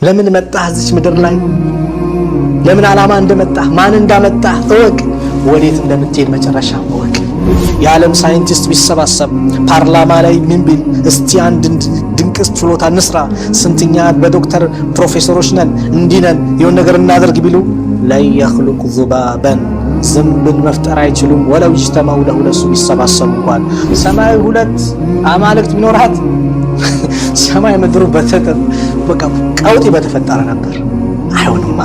ለምን መጣህ እዚች ምድር ላይ? ለምን ዓላማ እንደመጣህ ማን እንዳመጣህ እወቅ። ወዴት እንደምትሄድ መጨረሻ እወቅ። የዓለም ሳይንቲስት ቢሰባሰብ ፓርላማ ላይ ምን ቢል እስቲ አንድ ድንቅ ችሎታ እንስራ፣ ስንትኛ በዶክተር ፕሮፌሰሮች ነን እንዲነን የሆነ ነገር እናደርግ ቢሉ ላይ يخلق ذبابا ዝንብን መፍጠር አይችሉም። ወለው ይጅተማው ለሁለሱ ቢሰባሰቡ እንኳን ሰማይ ሁለት አማልክት ቢኖራት ሰማይ ምድሩ በቃ ቀውጢ በተፈጠረ ነበር። አይሆንማ።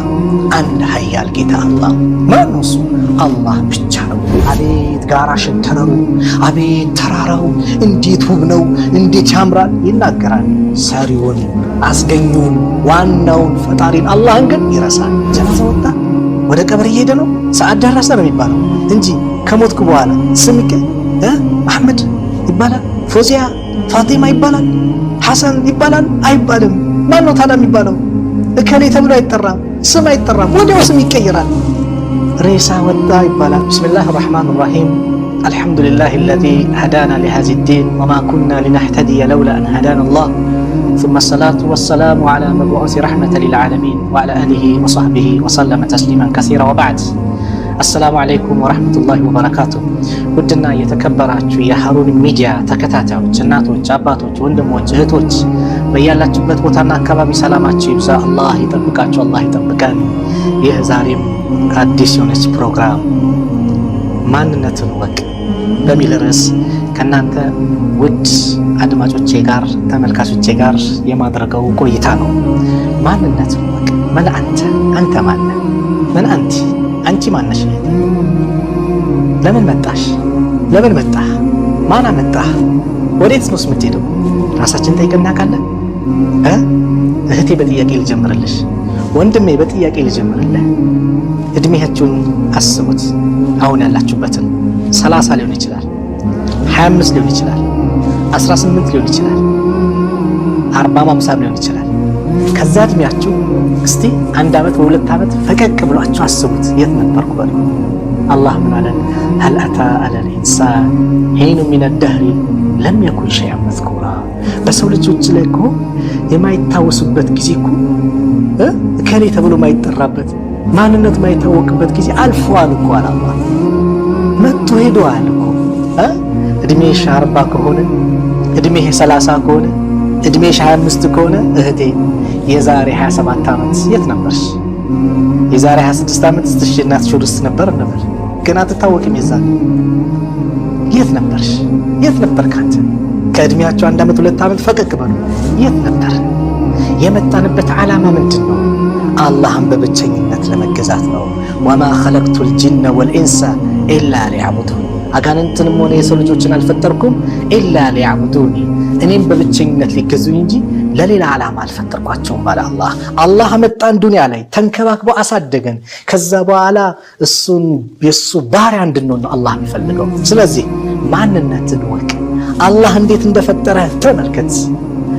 አንድ ኃያል ጌታ አላህ ማን ነው? እሱ አላህ ብቻ ነው። አቤት ጋራ ሸንተረሩ፣ አቤት ተራራው እንዴት ውብ ነው፣ እንዴት ያምራል ይናገራል። ሰሪውን አስገኙን ዋናውን ፈጣሪን አላህን ግን ይረሳል። ጀናዛ ወጣ ወደ ቀብር እየሄደ ነው፣ ሰዓት ደረሰ ነው የሚባለው እንጂ ከሞትኩ በኋላ ስምከ አህመድ ይባላል፣ ፎዚያ ፋጢማ ይባላል፣ ሐሰን ይባላል አይባልም። ማን ነው ታዲያ የሚባለው? እከሌ ተብሎ አይጠራም፣ ስም አይጠራም፣ ወዲያው ስም ይቀየራል። ሬሳ ወጣ ይባላል። ቢስሚላህ الرحمن الرحيم الحمد لله الذي هدانا لهذا الدين وما كنا لنهتدي لولا أن هدانا الله ثم الصلاة والسلام على مبعوث رحمة للعالمين وعلى آله وصحبه وسلم تسليما كثيرا وبعد السلام عليكم ورحمة الله وبركاته ودنا يتكبراتشو يا هارون ميديا تكتاتاوች እናቶች አባቶች ወንድሞች እህቶች በያላችሁበት ቦታና አካባቢ ሰላማችሁ ይብዛ። አላህ ይጠብቃችሁ፣ አላህ ይጠብቀን። ይህ ዛሬም አዲስ የሆነች ፕሮግራም ማንነትን ወቅ በሚል ርዕስ ከናንተ ውድ አድማጮቼ ጋር ተመልካቾቼ ጋር የማድረገው ቆይታ ነው። ማንነትን ወቅ። ምን አንተ ማን ነህ? ምን አንቺ ማነሽ? ለምን መጣሽ? ለምን መጣህ? ማን አመጣህ? ወዴት ነው የምትሄደው? ራሳችን ጠይቀና ካለ እህቴ በጥያቄ ልጀምርልሽ፣ ወንድሜ በጥያቄ ልጀምርልህ። እድሜያችሁን አስቡት። አሁን ያላችሁበትን 30 ሊሆን ይችላል፣ 25 ሊሆን ይችላል፣ 18 ሊሆን ይችላል፣ 40 50 ሊሆን ይችላል። ከዛ እድሜያችሁ እስቲ 1 ዓመት በ2 ዓመት ፈቀቅ ብሏችሁ አስቡት። የት ነበርኩ በሉ። አላህ ምን አለ? هل أتى على الإنسان حين من الدهر لم يكن شيئا مذكورا። በሰው ልጆች ላይ እኮ የማይታወሱበት ጊዜ እኮ እከሌ ተብሎ የማይጠራበት ማንነት የማይታወቅበት ጊዜ አልፏል እኮ አላህ መጥቶ ሄዷል እኮ። እድሜሽ 40 ከሆነ እድሜሽ 30 ከሆነ እድሜሽ 25 ከሆነ እህቴ የዛሬ 27 ዓመት የት ነበርሽ? የዛሬ 26 ዓመት ስትሽ እናትሽ ወድስ ነበር ግን አትታወቂም። የዛሬ የት ነበርሽ? የት ነበር ካንተ? ከእድሜያቸው 1 ዓመት 2 ዓመት ፈቀቅ በሉ። የት ነበር? የመጣንበት ዓላማ ምንድን ነው? አላህን በብቸኝነት ለመገዛት ነው። ወማ ኸለቅቱል ጂነ ወልኢንሳ ኢላ ሊያዕቡዱን። አጋንንትንም ሆነ የሰው ልጆችን አልፈጠርኩም ኢላ ሊያዕቡዱኒ፣ እኔም በብቸኝነት ሊገዙኝ እንጂ ለሌላ ዓላማ አልፈጠርኳቸውም ባለ አላህ። አላህ መጣን ዱንያ ላይ ተንከባክቦ አሳደገን። ከዛ በኋላ እሱን የሱ ባሪያ እንድንሆን ነው አላህ የሚፈልገው። ስለዚህ ማንነትን ወቅ። አላህ እንዴት እንደፈጠረ ተመልከት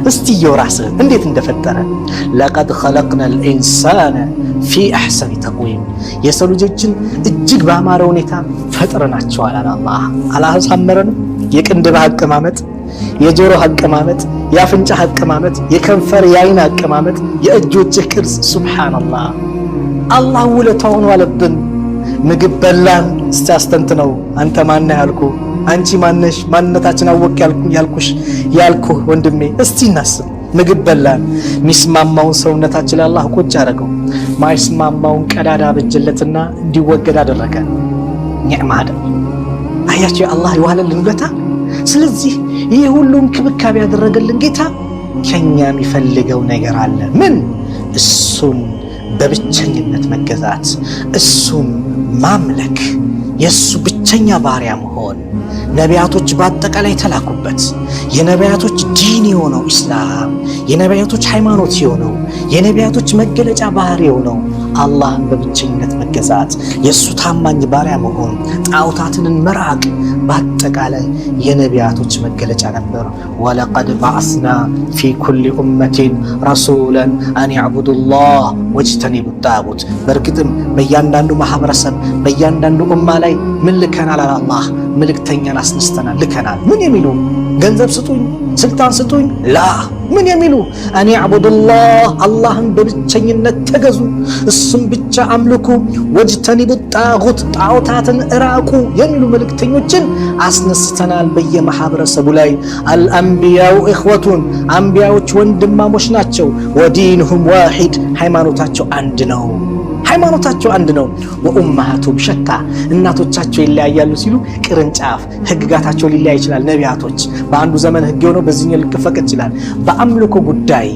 እስቲ። የራስህ እንዴት እንደፈጠረ ለቀድ ኸለቅነል ኢንሳነ ፊ አሕሰኒ ተቅዊም፣ የሰው ልጆችን እጅግ ባማረ ሁኔታ ፈጥረናቸዋል አላህ። አላሳመረንም? የቅንድብህ አቀማመጥ፣ የጆሮ አቀማመጥ፣ የአፍንጫ አቀማመጥ፣ የከንፈር የአይን አቀማመጥ፣ የእጆችህ ቅርጽ ሱብሃንአላህ። አላህ ውለታውን ዋለብን። ምግብ በላን። እስቲ አስተንትነው። አንተ ማነህ ያልኩ፣ አንቺ ማነሽ? ማንነታችን አወቅ ያልኩህ ወንድሜ እስቲ እናስብ። ምግብ በላን። ሚስማማውን ሰውነታችን ላይ አላህ ቁጭ አደረገው፣ ማይስማማውን ቀዳዳ በጀለትና እንዲወገድ አደረገ። ኒዕማ አይደል? አያችሁ አላህ የዋለልን ውለታ። ስለዚህ ይህ ሁሉ እንክብካቤ ያደረገልን ጌታ ከኛ የሚፈልገው ነገር አለ። ምን? እሱን በብቸኝነት መገዛት፣ እሱን ማምለክ፣ የሱ ብቸኛ ባሪያ መሆን። ነቢያቶች በአጠቃላይ ተላኩበት። የነቢያቶች ዲን የሆነው ኢስላም፣ የነቢያቶች ሃይማኖት የሆነው የነቢያቶች መገለጫ ባህሪ የሆነው አላህን በብቸኝነት መገዛት፣ የሱ ታማኝ ባሪያ መሆን፣ ጣዖታትን መራቅ በአጠቃላይ የነቢያቶች መገለጫ ነበር። ወለቀድ በዐስና ፊ ኩሊ ኡመቲን ረሱላን አን ያዕቡዱላህ ወጅተኒቡ ጣጉት። በእርግጥም በእያንዳንዱ ማህበረሰብ በእያንዳንዱ ኡማ ላይ ምን ልከናል? አላህ መልእክተኛን አስነስተናል፣ ልከናል። ምን የሚሉ ገንዘብ ስጡኝ፣ ስልጣን ስጡኝ ላ ምን የሚሉ አን ያዕቡዱላህ አላህን በብቸኝነት ተገዙ፣ እሱም ብቻ አምልኩ፣ ወጅተኒቡ ጣጉት ጣዖታትን እራቁ የሚሉ መልእክተኞችን አስነስተናል በየማህበረሰቡ ላይ። አልአንቢያው ኢኽወቱን አንቢያዎች ወንድማሞች ናቸው። ወዲንሁም ዋሂድ ሃይማኖታቸው አንድ ነው። ሃይማኖታቸው አንድ ነው። ወኡማሃቱም ሸታ እናቶቻቸው ይለያያሉ ሲሉ ቅርንጫፍ ህግጋታቸው ሊለያይ ይችላል። ነቢያቶች በአንዱ ዘመን ህግ የሆነው በዚህኛው ሊፈቀድ ይችላል። በአምልኮ ጉዳይ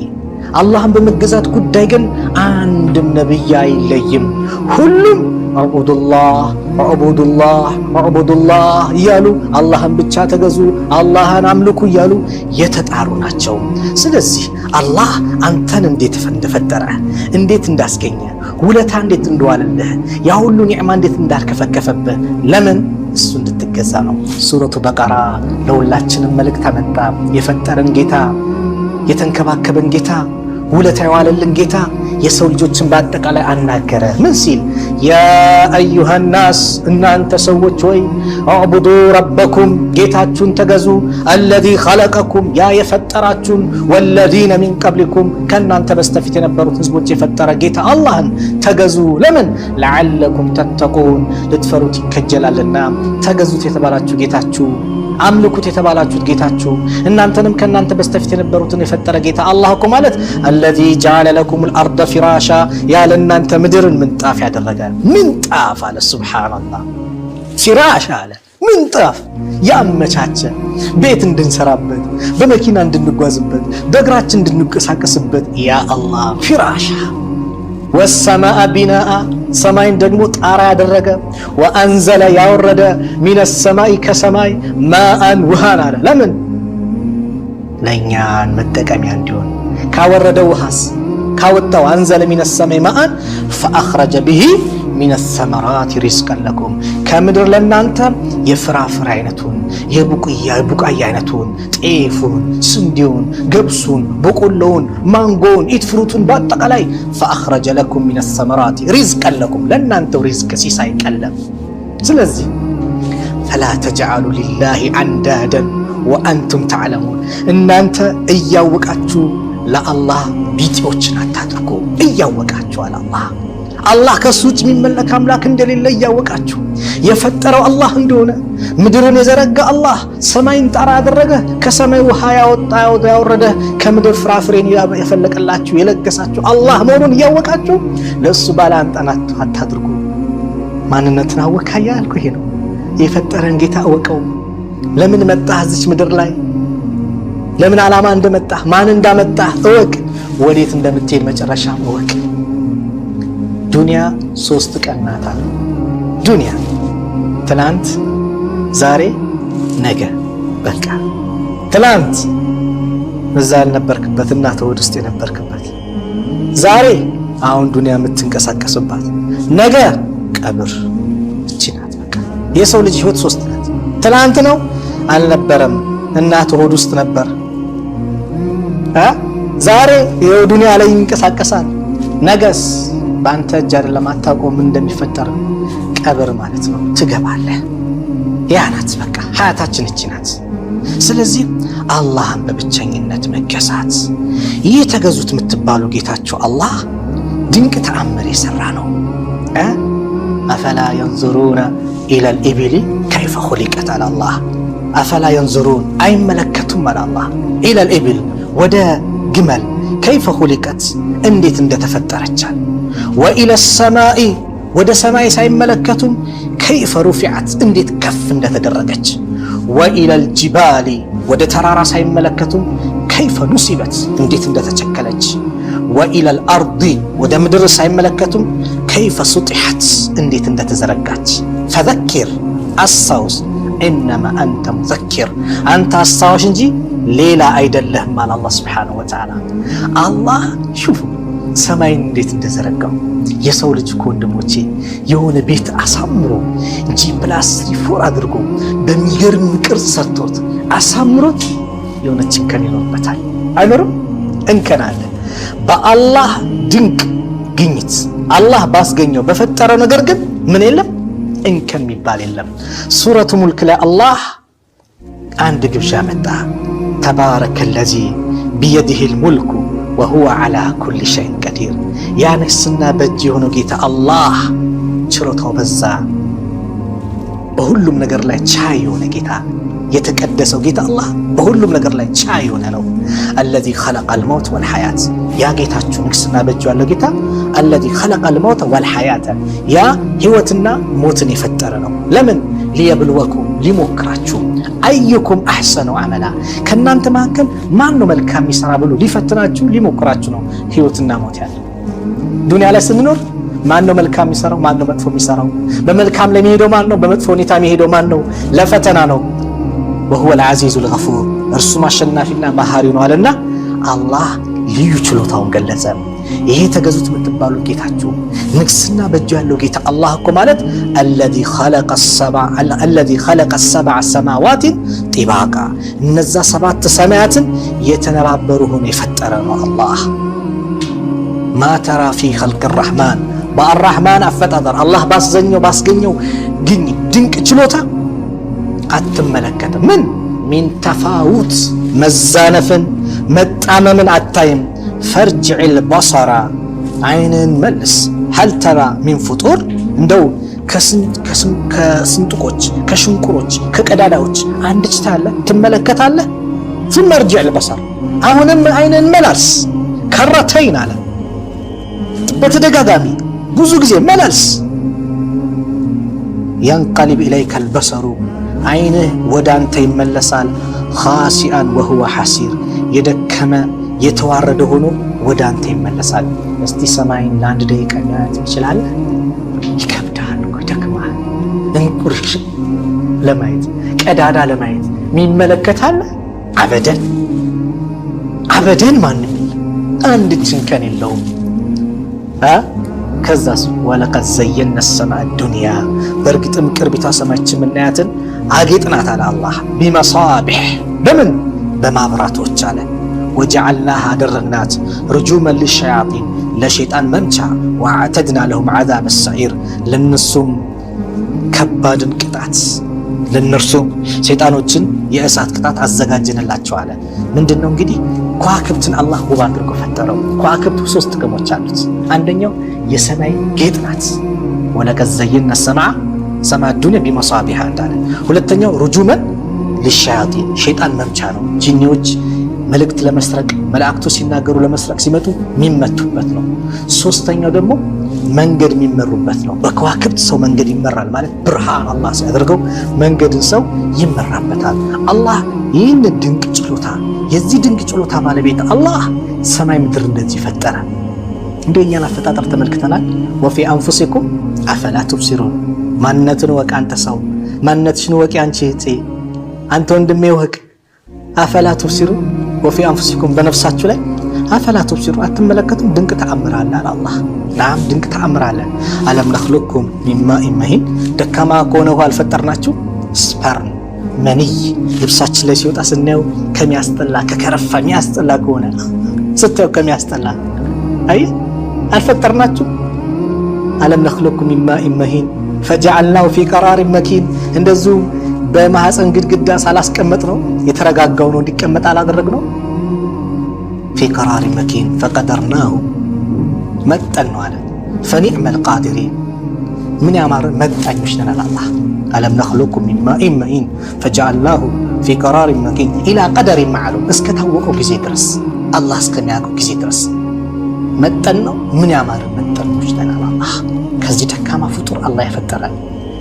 አላህን በመገዛት ጉዳይ ግን አንድም ነብይ አይለይም። ሁሉም አዕቡዱላህ አዕቡዱላህ አዕቡዱላህ እያሉ አላህን ብቻ ተገዙ፣ አላህን አምልኩ እያሉ የተጣሩ ናቸው። ስለዚህ አላህ አንተን እንዴት እንደፈጠረ፣ እንዴት እንዳስገኘ፣ ውለታ እንዴት እንደዋለልህ፣ ያ ሁሉ ኒዕማ እንዴት እንዳልከፈከፈብህ ለምን እሱ እንድትገዛ ነው። ሱረቱ በቀራ ለሁላችንም መልእክት አመጣ። የፈጠረን ጌታ፣ የተንከባከበን ጌታ፣ ውለታ የዋለልን ጌታ የሰው ልጆችን በአጠቃላይ አናገረ። ምን ሲል ያ አዩሃ ናስ እናንተ ሰዎች ሆይ አዕቡዱ ረበኩም ጌታችሁን ተገዙ፣ አለዚ ኸለቀኩም ያ የፈጠራችሁን፣ ወለዚነ ሚን ቀብሊኩም ከእናንተ በስተፊት የነበሩት ህዝቦች የፈጠረ ጌታ አላህን ተገዙ። ለምን ለዓለኩም ተተቁን ልትፈሩት ይከጀላልና። ተገዙት የተባላችሁ ጌታችሁ፣ አምልኩት የተባላችሁት ጌታችሁ፣ እናንተንም ከእናንተ በስተፊት የነበሩትን የፈጠረ ጌታ አላህ እኮ ማለት አለዚ ጀዐለ ለኩሙል አርደ ፊራሻ ያለ እናንተ ምድርን ምንጣፍ ያደረገ። ምንጣፍ አለ ሱብሃንአላህ፣ ፊራሽ አለ ምንጣፍ ያመቻቸ፣ ቤት እንድንሰራበት፣ በመኪና እንድንጓዝበት፣ በእግራችን እንድንቀሳቀስበት ያ አላህ ፊራሻ። ወሰማአ ቢናአ ሰማይን ደግሞ ጣራ ያደረገ፣ ወአንዘለ ያወረደ ሚነ ሰማይ ከሰማይ ማአን ውሃን አለ። ለምን ለእኛን መጠቀሚያ እንዲሆን። ካወረደ ውሃስ ካወጣው አንዘለ ሚነ ሰማይ ማአን ፈአኽረጀ ቢሂ ሚነ ሰመራት ሪዝቀን ለኩም ከምድር ለእናንተ የፍራፍሬ አይነቱን የቡቃያ አይነቱን ጤፉን፣ ስንዴውን፣ ገብሱን፣ በቆሎውን፣ ማንጎውን፣ ኢትፍሩቱን በአጠቃላይ ፈአኽረጀ ለኩም ሚነ ሰመራት ሪዝቀን ለኩም ለእናንተው ሪዝቅ ሲሳይ ቀለም። ስለዚህ ፈላ ተጅዐሉ ሊላሂ አንዳደን ወአንቱም ተዕለሙን እናንተ እያወቃችሁ ለአላህ ቢጤዎችን አታድርጉ። እያወቃችኋል አላህ ከሱ ውጭ የሚመለክ አምላክ እንደሌለ እያወቃችሁ የፈጠረው አላህ እንደሆነ፣ ምድርን የዘረጋ አላህ፣ ሰማይን ጣራ ያደረገ፣ ከሰማይ ውሃ ያወጣ ያወረደ፣ ከምድር ፍራፍሬን የፈለቀላችሁ የለገሳችሁ አላህ መሆኑን እያወቃችሁ ለእሱ ባላንጣናት አታድርጉ። ማንነትን አወካያ ያልኩ ይሄ ነው። የፈጠረን ጌታ እወቀው። ለምን መጣህ እዚች ምድር ላይ? ለምን ዓላማ እንደመጣህ ማን እንዳመጣህ እወቅ። ወዴት እንደምትሄድ መጨረሻ እወቅ። ዱንያ 3 ቀን ናት አለ። ዱንያ ትናንት፣ ዛሬ፣ ነገ። በቃ ትናንት እዛ ያልነበርክበት እናት ሆድ ውስጥ የነበርክበት፣ ዛሬ አሁን ዱንያ የምትንቀሳቀስባት፣ ነገ ቀብር። እቺ ናት በቃ የሰው ልጅ ህይወት 3 ናት። ትናንት ነው አልነበረም፣ እናት ሆድ ውስጥ ነበር። ዛሬ የዱንያ ላይ ይንቀሳቀሳል። ነገስ በአንተ እጅ አይደለም፣ አታውቀውም እንደሚፈጠር። ቀብር ማለት ነው ትገባለህ። ያ ናት በቃ ሀያታችን እቺ ናት። ስለዚህ አላህን በብቸኝነት መገዛት። ይህ ተገዙት የምትባሉ ጌታቸው አላህ ድንቅ ተአምር የሰራ ነው። አፈላ የንዙሩነ ኢለል ኢብሊ ከይፈ ኹሊቀት አለ አላህ። አፈላ የንዙሩን አይመለከቱም አለ አላህ። ኢለል ኢብል ወደ ግመል ከይፈ ኹሊቀት እንዴት እንደተፈጠረቻል። ወኢለ ሰማኢ ወደ ሰማይ ሳይመለከቱም ከይፈ ሩፊዓት እንዴት ከፍ እንደተደረገች። ወኢለል ጅባሊ ወደ ተራራ ሳይመለከቱም ከይፈ ኑሲበት እንዴት እንደተቸከለች። ወኢለል አርዲ ወደ ምድር ሳይመለከቱም ከይፈ ሱጢሐት እንዴት እንደተዘረጋች። ፈዘኪር አስታውስ፣ ኢነማ አንተ ሙዘኪር አንተ አስታዋሽ እንጂ ሌላ አይደለህም አለ አላህ ሱብሓነሁ ወተዓላ። አላህ ሹፉ ሰማይን እንዴት እንደዘረጋው። የሰው ልጅ ወንድሞቼ የሆነ ቤት አሳምሮ G+4 አድርጎ በሚገርም ቅርጽ ሰርቶት አሳምሮት የሆነ ችግር ይኖርበታል አይኖርም? እንከን አለ። በአላህ ድንቅ ግኝት አላህ ባስገኘው በፈጠረው ነገር ግን ምን የለም እንከን የሚባል የለም። ሱረቱ ሙልክ ላይ አላህ አንድ ግብዣ መጣ። ተባረከ ለዚ ቢየዲሂል ሙልኩ ወሁወ ዐላ ኩሊ ሸይን ቀዲር። ያ ንግስና በእጅ የሆነው ጌታ አላህ ችሎታው በዛ፣ በሁሉም ነገር ላይ ቻይ የሆነ ጌታ፣ የተቀደሰው ጌታ አላህ በሁሉም ነገር ላይ ቻይ የሆነ ነው። አለዚ ኸለቀል መውት ወልሐያት፣ ያ ጌታችሁ ንግስና በእጁ ያለው ጌታ አለዚ ኸለቀል መውት ወልሐያተ፣ ያ ህይወትና ሞትን የፈጠረ ነው። ለምን? ሊየብልወኩም፣ ሊሞክራችሁ፣ አዩኩም አሕሰኑ ዐመላ፣ ከእናንተ መካከል ማን ነው መልካም የሚሰራ ብሎ ሊፈትናችሁ ሊሞክራችሁ ነው ህይወትና ሞት ያለ። ዱንያ ላይ ስንኖር ማን ነው መልካም የሚሰራው? ማን ነው መጥፎ የሚሰራው? በመልካም ላይ የሚሄደው ማን ነው? በመጥፎ ሁኔታ የሚሄደው ማን ነው? ለፈተና ነው። ወሁወል ዐዚዙል ገፉር፣ እርሱም አሸናፊና መሐሪ ነው አለና አላህ ልዩ ችሎታውን ገለጸ። ይሄ ተገዙት የምትባሉ ጌታችሁ ንግስና በእጁ ያለው ጌታ አላህ እኮ ማለት አለዚ ኸለቀ ሰብዐ ሰማዋትን ጢባቃ፣ እነዛ 7 ሰማያትን የተነባበሩ ሆኖ የፈጠረ ነው አላህ። ማ ተራ ፊ ኸልቅ ረሕማን፣ በአራሕማን አፈጣጠር አላህ ባስገኘው ድንቅ ችሎታ አትመለከትም። ምን ሚን ተፋውት፣ መዛነፍን መጣመምን አታይም። ፈርጅዕል በሰራ፣ አይንን መልስ። ሀል ተራ ሚን ፍጡር፣ እንደው ከስንጥቆች ከሽንቁሮች ከቀዳዳዎች አንድች ታያለህ ትመለከታለህ። ثم ارجع البصر፣ አሁንም አይንን መላልስ። ከረተይን አለ በተደጋጋሚ ብዙ ጊዜ መላልስ። ينقلب إليك البصر፣ አይንህ ወደ አንተ ይመለሳል። ኻሲአን ወሁወ ሐሲር፣ የደከመ የተዋረደ ሆኖ ወደ አንተ ይመለሳል። እስቲ ሰማይን ለአንድ ደቂቃ ማየት ትችላለህ? ይከብዳል እኮ ይደክማል። እንቁርሽ ለማየት ቀዳዳ ለማየት የሚመለከታል? አበደን ማንም አንድ ጭንቀን የለውም። ከዛስ ወለቀድ ዘየና ሰማዕ ዱንያ፣ በእርግጥም ቅርቢቷ ሰማያችን የምናያትን አጌጥናት አለ አላህ። ቢመሳቢሕ፣ በምን በማብራቶች አለ። ወጀዐልናሃ፣ አደረግናት፣ ርጁመን ሊሸያጢን፣ ለሸይጣን መምቻ። ወአዕተድና ለሁም ዐዛበ ሰዒር፣ ለነሱም ከባድን ቅጣት፣ ለነርሱም ሸይጣኖችን የእሳት ቅጣት አዘጋጀንላቸው አለ። ምንድነው እንግዲህ ከዋክብትን አላህ ውብ አድርጎ ፈጠረው። ከዋክብቱ 3 ጥቅሞች አሉት። አንደኛው የሰማይ ጌጥ ናት። ወለቀድ ዘየና ሰማዕ ዱንያ ቢመሳቢሕ እንዳለ። ሁለተኛው ሩጁመን ሊሸያጢን፣ ሸይጣን መምቻ ነው። ጂኒዎች መልእክት ለመስረቅ መላእክቶች ሲናገሩ ለመስረቅ ሲመጡ የሚመቱበት ነው። ሶስተኛው ደግሞ መንገድ የሚመሩበት ነው። በከዋክብት ሰው መንገድ ይመራል ማለት ብርሃን አላህ ሲያደርገው መንገድን ሰው ይመራበታል። አላህ ይህን ድንቅ ችሎታ፣ የዚህ ድንቅ ችሎታ ባለቤት አላህ ሰማይ ምድር እንደዚህ ፈጠረ። እንደኛን አፈጣጠር ተመልክተናል። ወፊ አንፉሲኩም አፈላ ቱብሲሩን፣ ማንነትን ወቅ አንተ ሰው፣ ማንነትሽን ወቅ አንቺ እህቴ፣ አንተ ወንድሜ ወቅ። አፈላ ቱብሲሩን ወፊ አንፉሲኩም፣ በነፍሳችሁ ላይ አፈላ ቱብሲሩን፣ አትመለከቱም? ድንቅ ተአምር አለ አላህ። ናም ድንቅ ተአምር አለ። አለም ነኽሉኩም ሚን ማኢን መሂን፣ ደካማ ከሆነ ውሃ አልፈጠርናችሁ? ስፐርም መንይ ልብሳችን ላይ ሲወጣ ስናየው ከሚያስጠላ ከከረፋ የሚያስጠላ ከሆነ ስታየው ከሚያስጠላ አይ አልፈጠርናችሁ? አለም ነኽሉኩም ሚን ማኢን መሂን ፈጀዐልናሁ ፊ ቀራሪን መኪን፣ እንደዚሁ በማህፀን ግድግዳ ሳላስቀመጥ ነው የተረጋጋው ነው እንዲቀመጥ አላደረግ ነው። ፊ ቀራሪን መኪን ፈቀደርናሁ፣ መጠን ነው አለ። ፈኒዕመል ቃዲሪን፣ ምን ያማረ መጣኞች ነን አላህ። አለም ነኽሉኩም ሚን ማኢን መሂን ፈጀዐልናሁ ፊ ቀራሪን መኪን ኢላ ቀደሪን መዕሉም፣ እስከ ታወቀው ጊዜ ድረስ አላህ እስከሚያውቀው ጊዜ ድረስ መጠን ነው። ምን ያማረ መጠኖች ነን አላህ። ከዚህ ደካማ ፍጡር አላህ የፈጠረን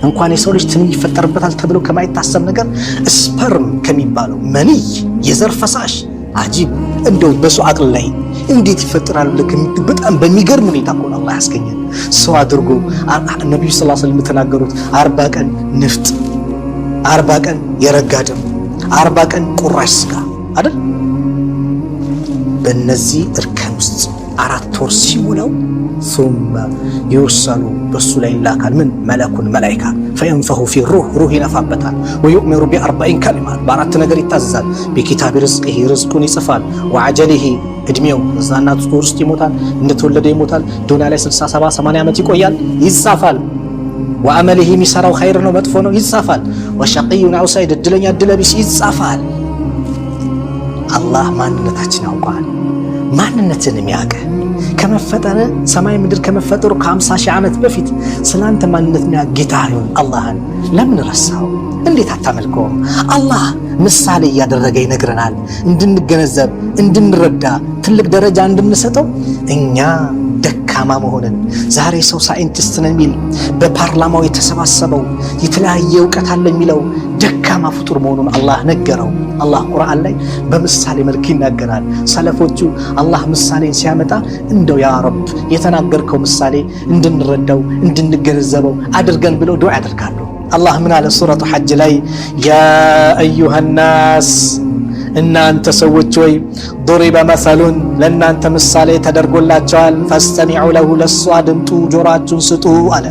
እንኳን የሰው ልጅ ትንኝ ይፈጠርበታል ተብሎ ከማይታሰብ ነገር ስፐርም ከሚባለው መንይ የዘር ፈሳሽ አጂብ፣ እንደው በሰው አቅል ላይ እንዴት ይፈጠራል? በጣም በሚገርም ሁኔታ እኮ አላህ ያስገኘን ሰው አድርጎ። ነብዩ ሰለላሁ ዐለይሂ ወሰለም የተናገሩት 40 ቀን ንፍጥ፣ 40 ቀን የረጋ ደም፣ 40 ቀን ቁራሽ ስጋ አይደል? በእነዚህ እርከን ውስጥ 4 ወር ሲሞላው ثم يرسل በሱ ላይ ይላካል። ምን መለኩን መላኢካ فينفخ في الروح روح ይነፋበታል። ويؤمر ب40 كلمات በአራት ነገር ይታዘዛል። بكتاب رزقه ርዝቁን ይጽፋል። وعجله እድሜው እዛና ውስጥ ይሞታል፣ እንደተወለደ ይሞታል። ዱንያ ላይ 60 70 80 ዓመት ይቆያል፣ ይጻፋል። ወአመሊሂ የሚሰራው ኸይር ነው መጥፎ ነው ይጻፋል። ወሸቂዩን አው ሰዒድ እድለኛ እድለቢስ ይጻፋል። አላህ ማንነታችን ያውቃል። ማንነትን የሚያውቅ ከመፈጠረ ሰማይ ምድር ከመፈጠሩ ከ50 ሺህ ዓመት በፊት ስላንተ ማንነት የሚያውቅ ጌታህን አላህን ለምን ረሳው? እንዴት አታመልከውም? አላህ ምሳሌ እያደረገ ይነግረናል እንድንገነዘብ እንድንረዳ ትልቅ ደረጃ እንድንሰጠው። እኛ ደካማ መሆንን ዛሬ ሰው ሳይንቲስት ነው የሚል በፓርላማው የተሰባሰበው የተለያየ እውቀት አለ የሚለው ደካማ ፍጡር መሆኑን አላህ ነገረው። አላህ ቁርአን ላይ በምሳሌ መልክ ይናገራል። ሰለፎቹ አላህ ምሳሌን ሲያመጣ እንደው ያ ረብ የተናገርከው ምሳሌ እንድንረዳው እንድንገነዘበው አድርገን ብለው ዱዓ ያደርጋሉ። አላህ ምን አለ ሱረቱ ሐጅ ላይ ያ አዩሃ ናስ እናንተ ሰዎች ወይ ضرب مثل ለእናንተ ምሳሌ ተደርጎላቸዋል ፈስተሚዑ ለሁ ለሱ አድምጡ ጆሮአችሁን ስጡ አለ።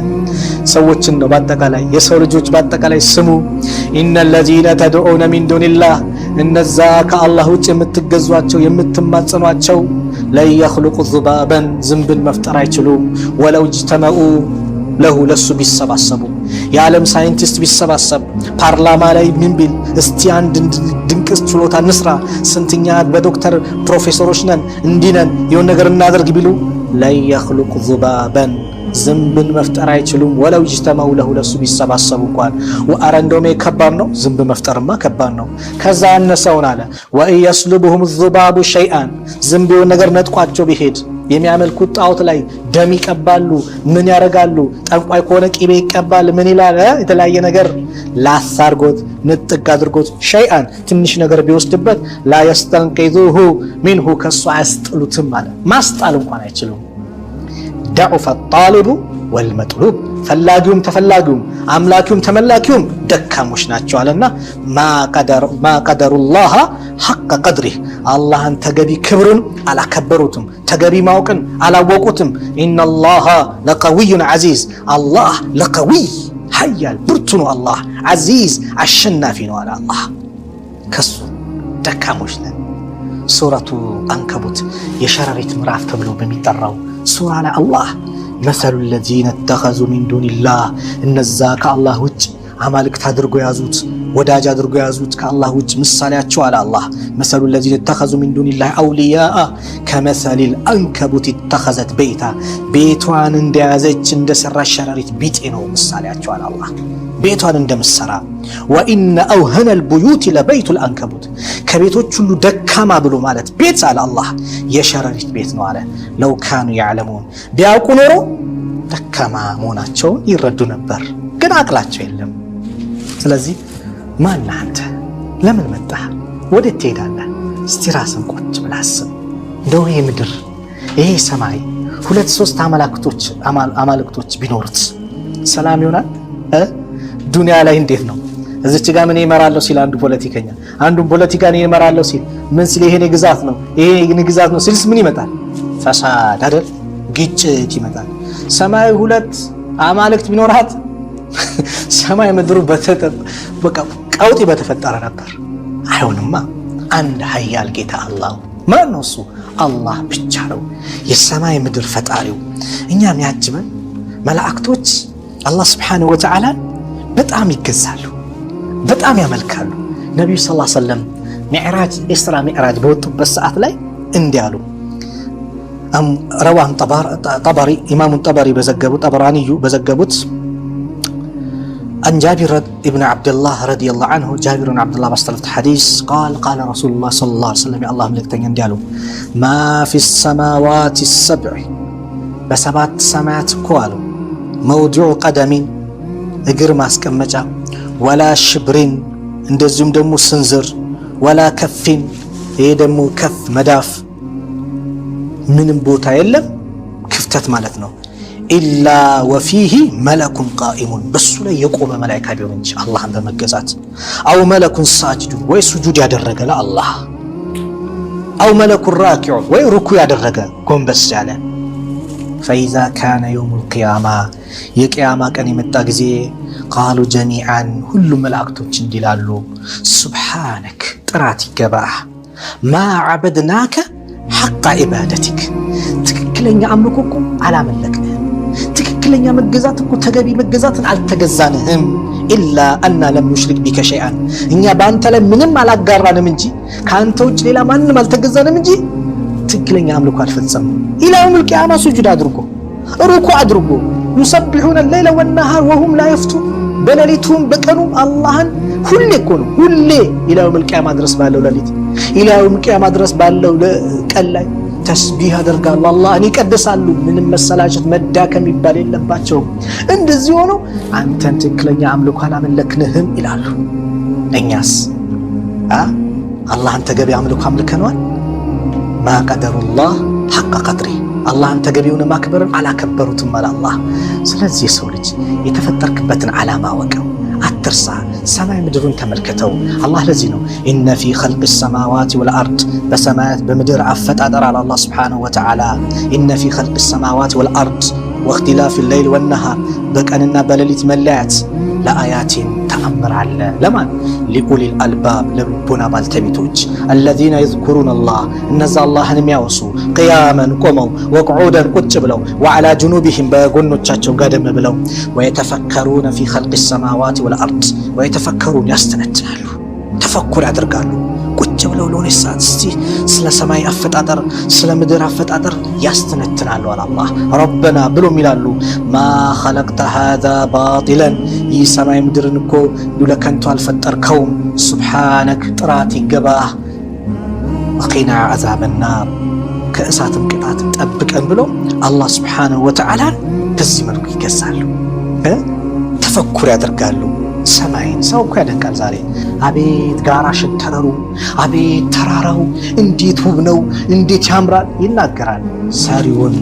ሰዎችን ነው በአጠቃላይ የሰው ልጆች በአጠቃላይ ስሙ። ኢነ ለዚነ ተድዑነ ሚን ዱኒላህ እነዛ ከአላህ ውጭ የምትገዟቸው የምትማጸኗቸው ለን የኽሉቁ ዙባበን ዝንብን መፍጠር አይችሉም። ወለው እጅተመዑ ለሁ ለሱ ቢሰባሰቡ የዓለም ሳይንቲስት ቢሰባሰብ ፓርላማ ላይ ምን ቢል እስቲ አንድ ድንቅስ ችሎታ እንስራ ስንትኛ በዶክተር ፕሮፌሰሮች ነን እንዲነን የሆነ ነገር እናደርግ ቢሉ ለን የኽሉቁ ዙባበን ዝንብን መፍጠር አይችሉም። ወለው እጅተመዑ ለሁ ለሱ ቢሰባሰቡ እንኳን ወአረ እንደውም ከባድ ነው ዝንብ መፍጠርማ ከባድ ነው። ከዛ ያነሰውን አለ ወኢን የስሉብሁም ዙባቡ ሸይአን ዝንብ የሆነ ነገር ነጥቋቸው ቢሄድ የሚያመልኩት ጣዖት ላይ ደም ይቀባሉ ምን ያደርጋሉ? ጠንቋይ ከሆነ ቂቤ ይቀባል ምን ይላል የተለያየ ነገር ላሳርጎት ንጥቅ አድርጎት ሸይአን ትንሽ ነገር ቢወስድበት ላ የስተንቂዙሁ ሚንሁ ከሱ አያስጥሉትም አለ። ማስጣል እንኳን አይችሉም። ضعف الطالب والمطلوب ፈላጊውም ተፈላጊውም አምላኪውም ተመላኪውም ደካሞች ናቸው አለና ማ ቀደሩላህ ሐቀ ቀድሪህ አላህን ተገቢ ክብሩን አላከበሩትም፣ ተገቢ ማወቅን አላወቁትም። ኢነላህ ለቀዊዩን ዐዚዝ አላህ ለቀዊይ ሀያል ብርቱ ነው። አላህ ዐዚዝ አሸናፊ ነው አለ። አላህ ከሱ ደካሞች ነን። ሱረቱ አንከቡት የሸረሪት ምዕራፍ ተብሎ በሚጠራው ሱራ ላይ አላህ መሰሉ ለዚነ ተኸዙ ሚን ዱኒላህ እነዛ ከአላህ ውጭ አማልክት አድርጎ ያዙት ወዳጅ አድርጎ ያዙት ከአላህ ውጭ ምሳሌያቸው አለ አላህ መሰሉ ለዚነ ተኸዙ ሚን ዱኒላህ አውሊያአ ከመሰሊል አንከቡት ተኸዘት በይታ ቤቷን እንደያዘች እንደሰራች ሸረሪት ቢጤ ነው ምሳሌያቸው አለ አላህ። ቤቷን እንደምሰራ ወኢነ አውሀነል ቡዩት ለበይቱል አንከቡት ከቤቶች ሁሉ ደካማ ብሎ ማለት ቤት አለ አላህ የሸረሪት ቤት ነው አለ። ለው ካኑ ያዕለሙን ቢያውቁ ኖሮ ደካማ መሆናቸውን ይረዱ ነበር፣ ግን አቅላቸው የለም። ስለዚህ ማን አንተ? ለምን መጣህ? ወዴት ትሄዳለህ? እስቲ ራስን ቁጭ ብለህ አስብ። እንደው ይሄ ምድር ይሄ ሰማይ 2-3 አማልክቶች ቢኖሩት ሰላም ይሆናል? ዱንያ ላይ እንዴት ነው? እዚች ጋር ምን ይመራለው ሲል አንዱ ፖለቲከኛ አንዱን ፖለቲካ ነው ይመራለው ሲል ምን ሲል ይሄ ግዛት ነው ይሄ ግዛት ነው ሲልስ ምን ይመጣል? ፈሳድ አይደል? ግጭት ይመጣል። ሰማይ 2 አማልክት ቢኖራት ሰማይ ምድሩ በቃ ቀውጢ በተፈጠረ ነበር። አይሆንማ። አንድ ኃያል ጌታ አላህ ማን ነው? እሱ አላህ ብቻ ነው የሰማይ ምድር ፈጣሪው። እኛም ያጅበን መላእክቶች አላህ Subhanahu Wa Ta'ala በጣም ይገዛሉ፣ በጣም ያመልካሉ። ነብዩ ሰለላሁ ዐለይሂ ወሰለም ሚዕራጅ ኢስራ ሚዕራጅ በወጡበት ሰዓት ላይ እንዲህ አሉ። ረዋን ጠበሪ ኢማሙ ጠበሪ ጠበራኒዩ በዘገቡት عن جابر ابن عبد الله رضي الله عنه جابر بن عبد الله باستلفت حديث قال رسول الله صلى الله عليه وسلم يا الله ملكتني انديالو ما في السماوات السبع بسبات سماوات كوالو موضوع قدم اجر ماسكمجا ولا شبرين እንደዚሁም ደግሞ ስንዝር ولا كفين ይሄ ደግሞ ከፍ መዳፍ ምንም ቦታ የለም ክፍተት ማለት ነው። ኢላ ወፊሂ መለኩን ቃኢሙን በሱ ላይ የቆመ መላእክት ቢሆን እንጂ አላህን በመገዛት አው መለኩን ሳጅዱን ወይ ሱጁድ ያደረገ ለአላህ አው መለኩን ራኪዑ ወይ ሩኩ ያደረገ ጎንበስ ያለ ፈኢዛ ካነ የውሙል ቂያማ የቂያማ ቀን የመጣ ጊዜ ቃሉ ጀሚዓን ሁሉም መላእክቶች እንዲላሉ ሱብሃነክ ጥራት ይገባህ ማ ዓበድናከ ሐቀ ዒባደቲክ ትክክለኛ አምልኮ እኮ አላመለክንህም፣ ትክክለኛ መገዛት እኮ ተገቢ መገዛትን አልተገዛንህም። ኢላ አና ለም ኑሽሪክ ቢከ ሸይአን እኛ በአንተ ላይ ምንም አላጋራንም እንጂ ከአንተ ውጭ ሌላ ማንም አልተገዛንም እንጂ ትክክለኛ አምልኮ አልፈጸምንም። ኢላ የውመል ቂያማ ሱጁድ አድርጎ ሩኩዕ አድርጎ ዩሰቢሑነ ሌይለ ወነሃር ወሁም ላ የፍቱን በሌሊቱም በቀኑም አላህን ሁሌ እኮ ነው ሁሌ ኢላ የውመል ቂያማ ድረስ ባለው ሌሊት ኢላ የውመል ቂያማ ድረስ ባለው ቀን ላይ ተስቢህ ያደርጋሉ፣ አላህን ይቀድሳሉ። ምንም መሰላቸት መዳከም ይባል የለባቸውም። እንደዚህ ሆኖ አንተን ትክክለኛ አምልኮ አላመለክንህም ይላሉ። እኛስ አላህን ተገቢ አምልኮ አምልከነዋል? ማ ቀደሩላህ ሐቀ ቀድሪ አላህን ተገቢውን ማክበርን አላከበሩትም አለ አላህ። ስለዚህ የሰው ልጅ የተፈጠርክበትን ዓላማ ወቀው፣ አትርሳ። ሰማይ ምድሩን ተመልከተው። አላህ ለዚህ ነው ኢነ ፊ ኸልቅ ሰማዋት ወልአርድ በሰማያት በምድር አፈጣጠር አለ አላህ ሱብሓነሁ ወተዓላ። ኢነ ፊ ኸልቅ ሰማዋት ወልአርድ ወእኽቲላፊ ሌይል ወነሃር በቀንና በሌሊት መለያት ለአያቲን ተአምር አለ። ለማን? ሊኡሊል አልባብ ለልቦና ባልተቤቶች አለዚነ የዝኩሩነ አላህ እነዛ አላህን የሚያወሱ ቅያመን ቆመው ወቅዑደን ቁጭ ብለው ወዓላ ጁኑቢሂም በጎኖቻቸው ጋደም ብለው ወየተፈከሩነ ፊ ኸልቅ ሰማዋት ወልአርድ ወየተፈከሩን ያስተነትናሉ፣ ተፈኩር ያደርጋሉ። ቁጭ ብለው ለሆነ ሰዓት እስቲ ስለ ሰማይ አፈጣጠር ስለ ምድር አፈጣጠር ያስተነትናሉ አለ አላህ። ረበና ብሎም ይላሉ ማ ኸለቅተ ሃዛ ባጢለን ይህ ሰማይ ምድርን እኮ ለከንቱ አልፈጠርከውም፣ ሱብሓነክ ጥራት ይገባህ፣ ወቂና ዐዛበናር ከእሳትም ቅጣት ጠብቀን ብሎ አላህ ሱብሓነሁ ወተዓላን በዚህ መልኩ ይገዛሉ፣ ተፈኩር ያደርጋሉ። ሰማይን ሰው እኮ ያደንቃል ዛሬ። አቤት ጋራ ሸንተረሩ፣ አቤት ተራራው እንዴት ውብ ነው፣ እንዴት ያምራል ይናገራል። ሰሪውን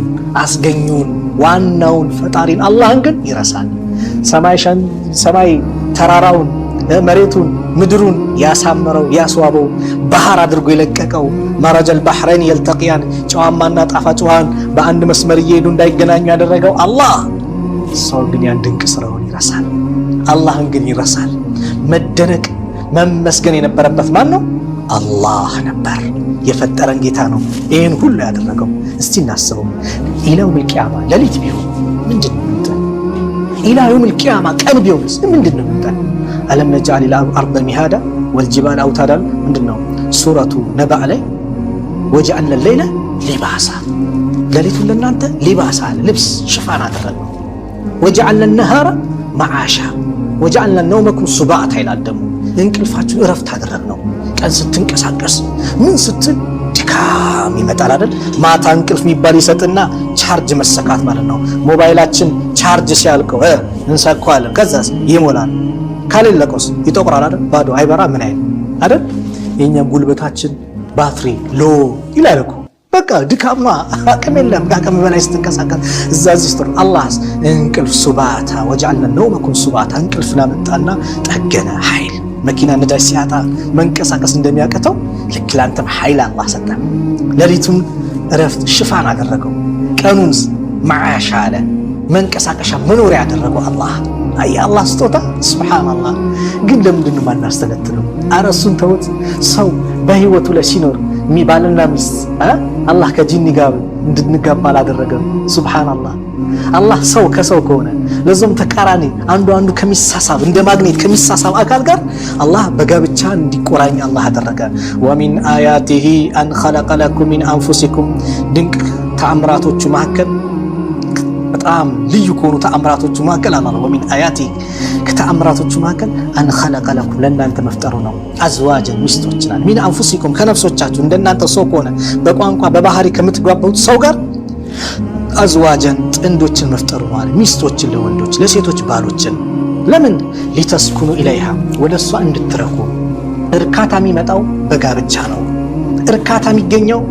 አስገኙን ዋናውን ፈጣሪን አላህን ግን ይረሳል። ሰማይ ተራራውን መሬቱን ምድሩን ያሳመረው ያስዋበው ባህር አድርጎ የለቀቀው መረጀል ባህረይን የልተቂያን ጨዋማና ጣፋጭ ውሃን በአንድ መስመር እየሄዱ እንዳይገናኙ ያደረገው አላህ። ሰው ግን ያን ድንቅ ስራውን ይረሳል። አላህን ግን ይረሳል። መደነቅ መመስገን የነበረበት ማን ነው? አላህ ነበር። የፈጠረን ጌታ ነው ይህን ሁሉ ያደረገው። እስቲ እናስበው። ኢላ የውመል ቂያማ ሌሊት ቢሆን ምንድን ነው የሚመጣው? ኢላ የውመል ቂያማ ቀን ቢሆንስ ምንድን ነው የሚመጣው? አለም ነጅዐል አልአርደ ሚሃዳ ወልጅባለ አውታዳ ምንድን ነው? ሱረቱ ነባእ ላይ ወጀዐልነ ሌይለ ሊባሳ ሌሊቱን ለእናንተ ሊባሳ ልብስ ሽፋን አደረግነው። ወጀዐልነ ነሃረ መዓሻ ወጀዐልነ ነውመኩም ሱባታ ይላል። ደግሞ እንቅልፋችሁ እረፍት አደረግነው። ቀን ስትንቀሳቀስ ምን ስትል ድካም ይመጣል አይደል? ማታ እንቅልፍ የሚባል ይሰጥና ቻርጅ መሰካት ማለት ነው። ሞባይላችን ቻርጅ ሲያልቀው እንሰካዋለን፣ ከዛስ ይሞላል። ካሌለቀውስ ይጠቁራል አይደል? ባዶ አይበራ ምን አይደል? የኛ ጉልበታችን ባትሪ ሎ ይላል እኮ በቃ ድካማ አቅም የለም። ከአቅም በላይ ስትንቀሳቀስ እዛዚህ ስትሆን አላህስ እንቅልፍ ሱባታ ወጀዐልነ ነውመኩም ሱባታ እንቅልፍ ላመጣና ጠገነ ኃይል። መኪና ነዳጅ ሲያጣ መንቀሳቀስ እንደሚያቀተው ልክ ላንተም ኃይል አላህ ሰጠ። ሌሊቱን እረፍት ሽፋን አደረገው፣ ቀኑን መዓሻ አለ መንቀሳቀሻ መኖሪያ ያደረገው አላህ። አይ አላህ ስጦታ ሱብሃንአላህ። ግን ለምንድን ነው ማናስተነትነው? ኧረ እሱን ተውት። ሰው በህይወቱ ላይ ሲኖር ባልና ሚስት አላህ ከጂኒ ጋር እንድንጋባ አላደረገም። ሱብሃንአላህ። አላህ ሰው ከሰው ከሆነ ለዞም ተቃራኒ አንዱ ከሚሳሳብ እንደ ማግኔት ከሚሳሳብ አካል ጋር አላህ በጋብቻ እንዲቆራኝ አላህ አደረገ። ወሚን አያቲሂ አን ኸለቀ ለኩም ሚን አንፉሲኩም ድንቅ ተአምራቶቹ መካከል በጣም ልዩ ከሆኑ ተአምራቶቹ መካከል አላህ ወሚን አያቲ ከተአምራቶቹ መካከል አን ኸለቀ ለኩም ለእናንተ መፍጠሩ ነው። አዝዋጀን ሚስቶች ናት። ሚን አንፉሲኩም ከነፍሶቻችሁ እንደናንተ ሰው ከሆነ በቋንቋ በባህሪ ከምትግባቡት ሰው ጋር አዝዋጀን ጥንዶችን መፍጠሩ ማለት ሚስቶችን ለወንዶች ለሴቶች ባሎችን። ለምን? ሊተስኩኑ ኢለይሃ ወደ እሷ እንድትረኩ። እርካታ የሚመጣው በጋብቻ ነው። እርካታ የሚገኘው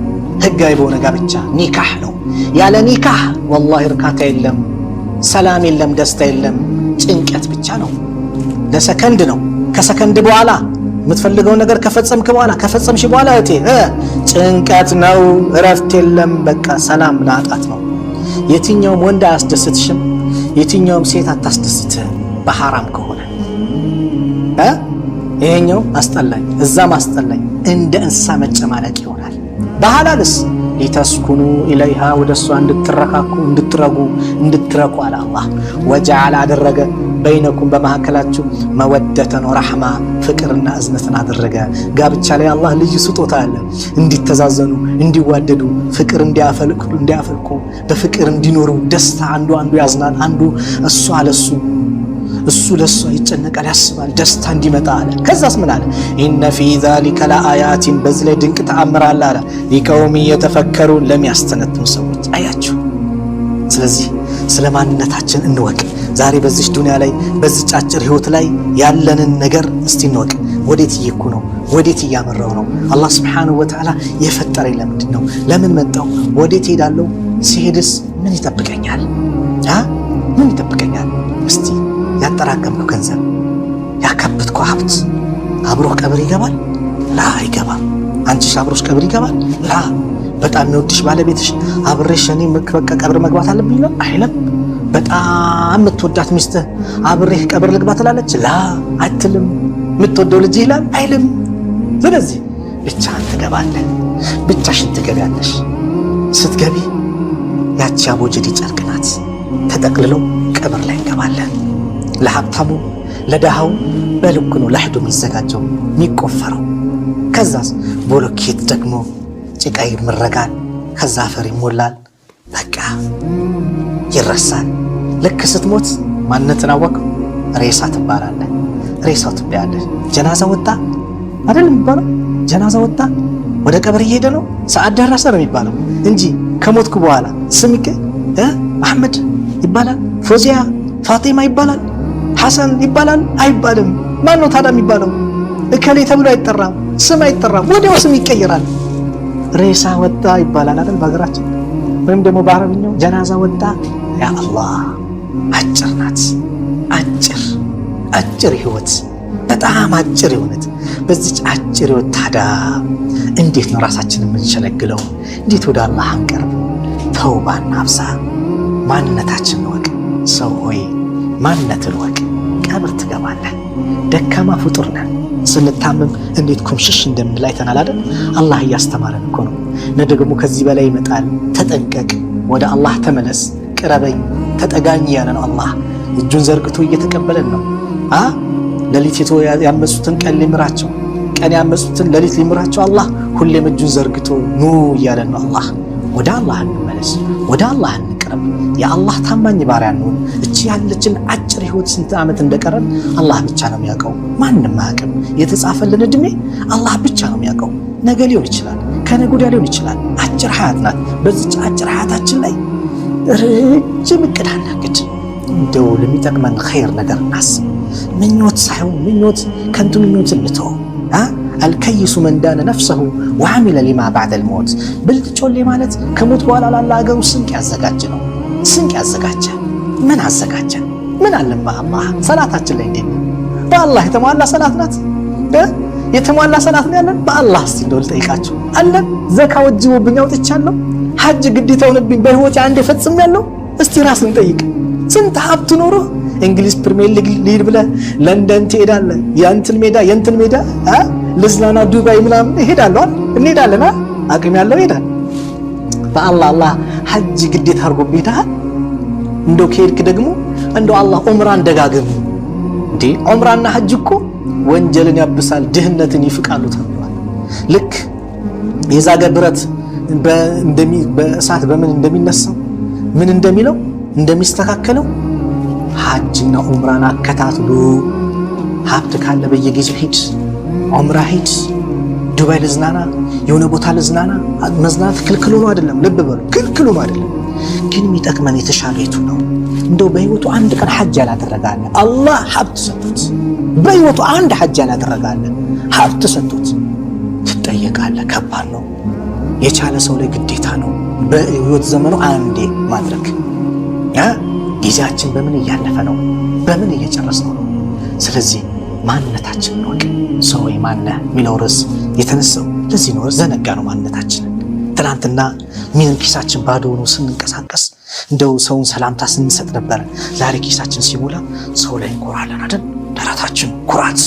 ህጋዊ በሆነ ጋብቻ ኒካህ ነው። ያለ ኒካህ ወላሂ እርካታ የለም፣ ሰላም የለም፣ ደስታ የለም፣ ጭንቀት ብቻ ነው። ለሰከንድ ነው። ከሰከንድ በኋላ የምትፈልገውን ነገር ከፈጸምክ በኋላ ከፈጸምሽ በኋላ ጭንቀት ነው፣ እረፍት የለም፣ በቃ ሰላም ላጣት ነው። የትኛውም ወንድ አያስደስትሽም፣ የትኛውም ሴት አታስደስትህም በሐራም ከሆነ። ይሄኛው አስጠላኝ እዛም አስጠላኝ እንደ እንስሳ መጨማለቅ ይሆናል። በሐላልስ ሊተስኩኑ ኢለይሃ ወደሷ እንድትረካኩ እንድትረኩ አለ አላህ። ወጀዐለ አደረገ በይነኩም በመካከላችሁ መወደተን ወረሕማ ፍቅርና እዝነትን አደረገ። ጋብቻ ላይ አላህ ልዩ ስጦታ አለ። እንዲተዛዘኑ፣ እንዲዋደዱ፣ ፍቅር እንዲያፈልቁ፣ በፍቅር እንዲኖሩ፣ ደስታ አንዱ ያዝናል፣ አንዱ እሷ ለሱ እሱ ለሷ ይጨነቃል፣ ያስባል፣ ደስታ እንዲመጣ አለ። ከዛስ ምን አለ? ኢነ ፊ ዛሊከ ለአያቲን በዚህ ላይ ድንቅ ተአምር አለ አለ ሊቀውሚ የተፈከሩ ለሚያስተነትኑ ሰዎች። አያችሁ። ስለዚህ ስለ ማንነታችን እንወቅ። ዛሬ በዚህ ዱንያ ላይ በዚህ አጭር ህይወት ላይ ያለንን ነገር እስቲ እንወቅ። ወዴት እየኩ ነው? ወዴት እያመራው ነው? አላህ Subhanahu Wa Ta'ala የፈጠረኝ ለምንድን ነው? ለምን መጣው? ወዴት ሄዳለሁ? ሲሄድስ ምን ይጠብቀኛል? ምን ይጠብቀኛል? እስቲ ያጠራቀምከው ገንዘብ ያካበትከው ሀብት አብሮህ ቀብር ይገባል? ላ አይገባም። አንቺስ አብሮሽ ቀብር ይገባል? ላ በጣም የሚወድሽ ባለቤትሽ አብሬሽ እኔ በቃ ቀብር መግባት አለብኝ ነው አይለም። በጣም የምትወዳት ሚስትህ አብሬህ ቀብር ልግባ ትላለች? ላ አትልም። የምትወደው ልጅ ይላል አይልም። ስለዚህ ብቻህን ትገባለህ፣ ብቻሽን ትገቢያለሽ። ስትገቢ ያቺ አቦጀዲ ጨርቅ ናት፣ ተጠቅልለው ቀብር ላይ እንገባለን። ለሀብታሙ ለደሃው በልኩ ነው ለሕዱ የሚዘጋጀው የሚቆፈረው። ከዛስ ቦሎኬት ደግሞ ጭቃ ይመረጋል፣ ከዛ አፈር ይሞላል፣ በቃ ይረሳል። ልክ ስትሞት ማንነትን አወቀው ሬሳ ትባላለህ። ሬሳው ትባያለህ። ጀናዛ ወጣ አይደል የሚባለው? ጀናዛ ወጣ ወደ ቀብር እየሄደ ነው፣ ሰዓት ደረሰ ነው የሚባለው እንጂ ከሞትኩ በኋላ ስም አህመድ ይባላል፣ ፎዚያ ፋጢማ ይባላል፣ ሐሰን ይባላል አይባልም። ማን ነው ታዲያ የሚባለው? እከሌ ተብሎ አይጠራም፣ ስም አይጠራም፣ ወዲያው ስም ይቀየራል። ሬሳ ወጣ ይባላል አይደል በሀገራችን፣ ወይም ደግሞ በአረብኛው ጀናዛ ወጣ። ያ አላህ አጭር ናት፣ አጭር ህይወት፣ በጣም አጭር ህይወት። በዚች አጭር ህይወት ታዲያ እንዴት ነው ራሳችንን የምንሸነግለው? እንዴት ወደ አላህ አንቀርብ? ተውባና አብዛ፣ ማንነታችን ወቅ። ሰው ሆይ ማንነትን ወቅ። ቀብር ትገባለህ። ደካማ ፍጡር ነን። ስንታመም እንዴት ኩምሽሽ እንደምንል አይተናል አይደል? አላህ እያስተማረን እኮ ነው። ደግሞ ከዚህ በላይ ይመጣል። ተጠንቀቅ፣ ወደ አላህ ተመለስ፣ ቅረበኝ፣ ተጠጋኝ እያለ ነው አላህ። እጁን ዘርግቶ እየተቀበለን ነው። ሌሊት ያመጹትን ቀን ሊምራቸው፣ ቀን ያመጹትን ሌሊት ሊምራቸው አላህ ሁሌም እጁን ዘርግቶ ኑ እያለን ነው አላህ። ወደ አላህ እንመለስ፣ ወደ አላህ እንቅረብ፣ የአላህ ታማኝ ባሪያ እንሁን። እቺ ያለችን አጭር ህይወት ስንት ዓመት እንደቀረን አላህ ብቻ ነው የሚያውቀው፣ ማንም አያውቅም። የተጻፈልን እድሜ አላህ ብቻ ነው የሚያውቀው። ነገ ሊሆን ይችላል፣ ከነገ ወዲያ ሊሆን ይችላል። አጭር ሀያት ናት። በዚች አጭር ሀያታችን ላይ ረጅም እቅድ አናቅድ። እንደው ለሚጠቅመን ኸይር ነገር እናስብ። ምኞት ሳይሆን ምኞት ከንቱ ምኞት እንተው። አልከይሱ መን ዳነ ነፍሰሁ ወዓሚለ ሊማ ባዕደል ሞት። ብልጥ ጮሌ ማለት ከሞት በኋላ ላለ አገሩ ስንቅ ያዘጋጀ ነው። ስንቅ ያዘጋጀ ምን አዘጋጀ? ምን አለን በአላህ? ሰላታችን ላይ እንዴት ነው? በአላህ የተሟላ ሰላት ናት? የተሟላ ሰላት ነው ያለን በአላህ? እስቲ እንደው ልጠይቃችሁ አለን? ዘካ ወጅቦብኝ አውጥቻለሁ፣ ሐጅ ግዴታ ሆነብኝ በህይወቴ አንዴ ፈጽሜያለሁ። እስቲ ራስን ጠይቅ። ስንት ሀብት ኖሮ እንግሊዝ ፕሪሚየር ሊግ ሊድ ብለህ ለንደን ትሄዳለህ፣ የእንትን ሜዳ ልዝናና ዱባይ ምናምን እሄዳለሁ፣ እንሄዳለን። አቅም ያለው ይሄዳል። በአላህ ሐጅ ግዴታ አድርጎብህ ሄደሃል። እንደው ከሄድክ ደግሞ እንደው አላህ ዑምራን ደጋግም እንዴ። ዑምራና ሐጅ እኮ ወንጀልን ያብሳል፣ ድህነትን ይፍቃሉ ተብሏል። ልክ የዛገ ብረት በእሳት በምን እንደሚነሳው ምን እንደሚለው እንደሚስተካከለው ሐጅና ዑምራን አከታትሉ። ሀብት ካለ በየጊዜው ሂድ፣ ዑምራ ሂድ፣ ዱባይ ልዝናና፣ የሆነ ቦታ ልዝናና። መዝናናት ክልክል ሆኖ አይደለም፣ ልብ በሉ፣ ክልክል ሆኖ አይደለም። ግን የሚጠቅመን የተሻለ የቱ ነው? እንደው በህይወቱ አንድ ቀን ሐጅ ያላደረጋለ አላህ ሀብት ሰጥቶት፣ በህይወቱ አንድ ሐጅ ያላደረጋለ ሀብት ሰጥቶት ትጠየቃለህ። ከባድ ነው። የቻለ ሰው ላይ ግዴታ ነው በህይወት ዘመኑ አንዴ ማድረግ። ጊዜያችን በምን እያለፈ ነው? በምን እየጨረስነው ነው? ስለዚህ ማንነታችን ነው። ሰው ማነህ የሚለው ርዕስ የተነሳው ለዚህ ነው። ዘነጋ ነው ማንነታችንን። ትናንትና ምን ኪሳችን ባዶ ሆኖ ስንንቀሳቀስ እንደው ሰውን ሰላምታ ስንሰጥ ነበር። ዛሬ ኪሳችን ሲሞላ ሰው ላይ እንኮራለን አይደል? ደረታችን ኩራት።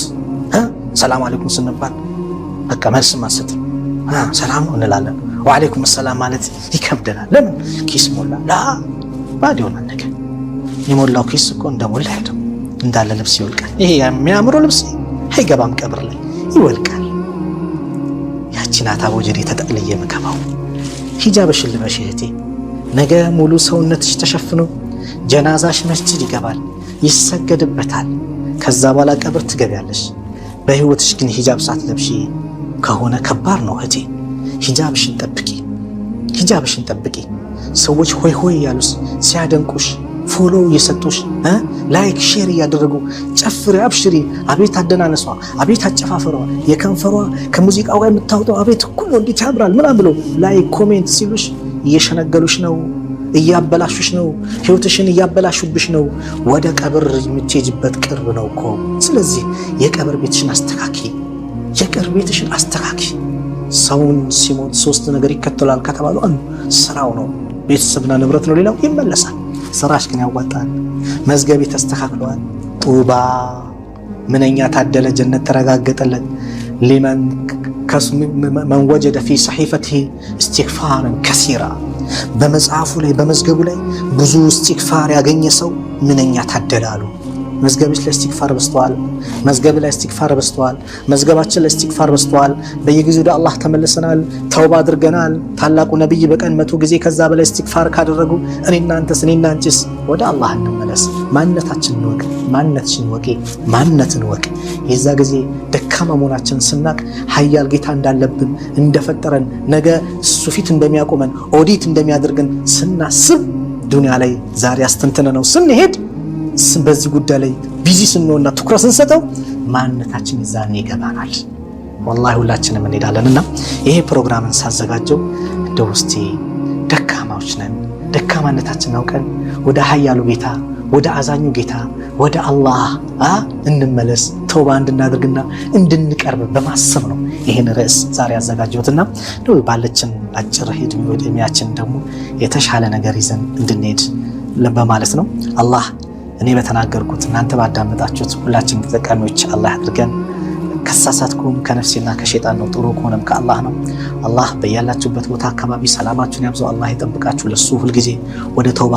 ሰላም አለይኩም ስንባል በቃ መልስ ማሰጥ ሰላም እንላለን። ወአለይኩም ሰላም ማለት ይከብደናል። ለምን ኪስ ሞላ ላ ባዶ ይሆናል። ነገር የሞላው ኪስ እኮ እንደሞላ አይደለም እንዳለ ልብስ ይወልቃል። ይሄ የሚያምረው ልብስ አይገባም ቀብር ላይ ይወልቃል። ያቺን አታቦጀዴ ተጠቅልዬ መከባው ሂጃብሽን ልበሽ እህቴ። ነገ ሙሉ ሰውነትሽ ተሸፍኖ ጀናዛሽ መስጂድ ይገባል፣ ይሰገድበታል። ከዛ በኋላ ቀብር ትገቢያለሽ። በህይወትሽ ግን ሂጃብ ሳትለብሺ ከሆነ ከባድ ነው እህቴ። ሂጃብሽን ጠብቂ፣ ሂጃብሽን ጠብቂ። ሰዎች ሆይ ሆይ ያሉስ ሲያደንቁሽ ፎሎ እየሰጡሽ ላይክ ሼር እያደረጉ ጨፍሪ አብሽሪ፣ አቤት አደናነሷ፣ አቤት አጨፋፈሯ፣ የከንፈሯ ከሙዚቃው ጋር የምታወጣው አቤት እኩል ነው እንዴት ያምራል ምናምን ብሎ ላይክ ኮሜንት ሲሉሽ እየሸነገሉሽ ነው፣ እያበላሹሽ ነው፣ ህይወትሽን እያበላሹብሽ ነው። ወደ ቀብር የምትሄጅበት ቅርብ ነው እኮ። ስለዚህ የቀብር ቤትሽን አስተካኪ፣ የቀብር ቤትሽን አስተካኪ። ሰውን ሲሞት 3 ነገር ይከተላል ከተባሉ አንዱ ስራው ነው። ቤተሰብና ንብረት ነው፣ ሌላው ይመለሳል። ስራሽ ግን ያዋጣል። መዝገቤ ተስተካክሏል። ጡባ ምንኛ ታደለ፣ ጀነት ተረጋገጠለት። ሊመን መን ወጀደ ፊ ሰሒፈቲሂ እስትግፋረን ከሲራ፣ በመጽሐፉ ላይ በመዝገቡ ላይ ብዙ እስትግፋር ያገኘ ሰው ምንኛ ታደለ አሉ። መዝገብሽ ላይ እስትግፋር በስተዋል። መዝገብ ላይ እስትግፋር በስተዋል። መዝገባችን ላይ እስትግፋር በስተዋል። በየጊዜው ወደ አላህ ተመልሰናል፣ ተውባ አድርገናል። ታላቁ ነብይ በቀን 100 ጊዜ ከዛ በላይ እስትግፋር ካደረጉ እኔና አንቺስ ወደ አላህ እንመለስ። ማንነታችንን ወቅ፣ ማንነትሽን ወቂ፣ ማንነትን ወቅ። የዛ ጊዜ ደካማ መሆናችንን ስናቅ ሀያል ጌታ እንዳለብን እንደፈጠረን ነገ እሱ ፊት እንደሚያቆመን ኦዲት እንደሚያደርገን ስናስብ ዱንያ ላይ ዛሬ አስተንተነ ነው ስንሄድ በዚህ ጉዳይ ላይ ቢዚ ስንሆንና ትኩረት ስንሰጠው ማንነታችን ይዛኔ ይገባናል። ወላሂ ሁላችንም እንሄዳለንና ይሄ ፕሮግራምን ሳዘጋጀው እንደው እስቲ ደካማዎች ነን፣ ደካማነታችንን አውቀን ወደ ሀያሉ ጌታ፣ ወደ አዛኙ ጌታ፣ ወደ አላህ እንመለስ፣ ተውባ እንድናደርግና እንድንቀርብ በማሰብ ነው ይሄን ርዕስ ዛሬ ያዘጋጀሁትና ነው ባለችን አጭር ዕድሜያችን ደግሞ የተሻለ ነገር ይዘን እንድንሄድ በማለት ነው። አላህ እኔ በተናገርኩት እናንተ ባዳመጣችሁት ሁላችን ተጠቃሚዎች አላህ ያድርገን። ከሳሳትኩም ከነፍሴና ከሸይጣን ነው፣ ጥሩ ከሆነም ከአላህ ነው። አላህ በያላችሁበት ቦታ አካባቢ ሰላማችሁን ያብዛው። አላህ ይጠብቃችሁ። ለሱ ሁልጊዜ ወደ ተውባ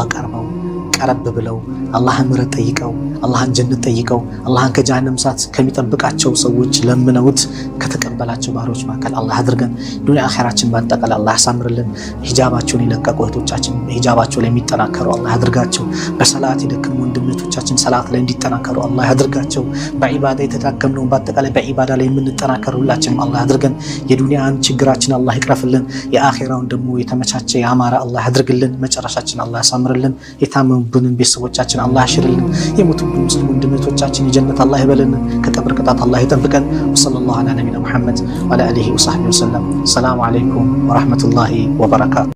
ቀረብ ብለው አላህን ምሕረት ጠይቀው አላህን ጀነት ጠይቀው አላህን ከጀሃነም እሳት ከሚጠብቃቸው ሰዎች ለምነውት ከተቀበላቸው ባሮች መካከል አላህ አድርገን። ዱንያ አኺራችን ባጠቃላይ አላህ ያሳምርልን። ሂጃባቸውን የለቀቁ እህቶቻችን ሂጃባቸው ላይ የሚጠናከሩ አላህ ያድርጋቸው። በሰላት የደከሙ ወንድሞቻችን ሰላት ላይ እንዲጠናከሩ አላህ ያድርጋቸው። በዒባዳ የተዳከምነው ባጠቃላይ በዒባዳ ላይ የምንጠናከር ሁላችንም አላህ ያድርገን። የዱንያን ችግራችን አላህ ይቅረፍልን። የአኺራውን ደግሞ የተመቻቸ ያማረ አላህ ያድርግልን። መጨረሻችን አላህ ያሳምርልን። የታመሙብንን ቤተሰቦቻችን አላህ ያሽርልን። የሞቱብን ሙስሊም ወንድሞቻችን የጀነት አላህ ይበለን። ከቀብር ቅጣት አላህ ይጠብቀን። ወሰለላሁ ዐላ ነቢይና ሙሐመድ ወዐላ አሊሂ ወሰሕቢሂ ወሰለም። ሰላሙ ዐለይኩም ወረሕመቱላሂ ወበረካቱ።